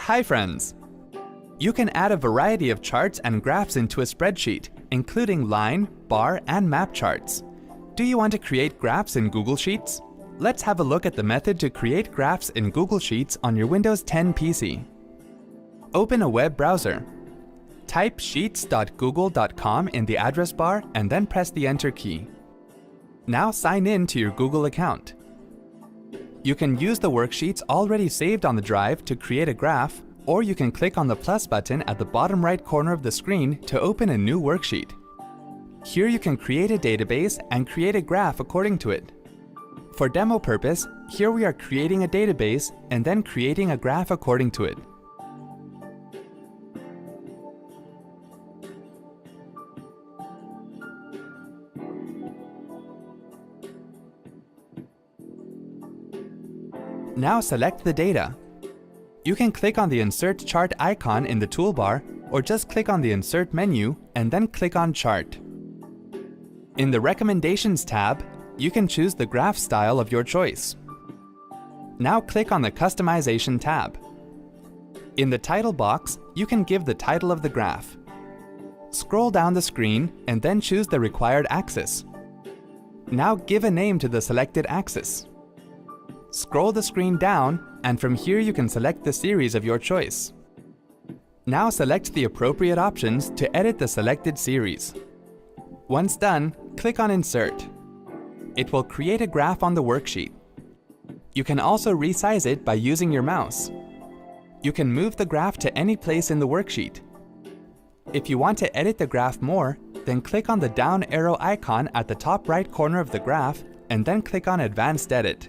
Hi friends! You can add a variety of charts and graphs into a spreadsheet, including line, bar, and map charts. Do you want to create graphs in Google Sheets? Let's have a look at the method to create graphs in Google Sheets on your Windows 10 PC. Open a web browser. Type sheets.google.com in the address bar and then press the Enter key. Now sign in to your Google account. You can use the worksheets already saved on the drive to create a graph, or you can click on the plus button at the bottom right corner of the screen to open a new worksheet. Here you can create a database and create a graph according to it. For demo purpose, here we are creating a database and then creating a graph according to it. Now select the data. You can click on the Insert Chart icon in the toolbar, or just click on the Insert menu and then click on Chart. In the Recommendations tab, you can choose the graph style of your choice. Now click on the Customization tab. In the title box, you can give the title of the graph. Scroll down the screen and then choose the required axis. Now give a name to the selected axis. Scroll the screen down, and from here you can select the series of your choice. Now select the appropriate options to edit the selected series. Once done, click on Insert. It will create a graph on the worksheet. You can also resize it by using your mouse. You can move the graph to any place in the worksheet. If you want to edit the graph more, then click on the down arrow icon at the top right corner of the graph and then click on Advanced Edit.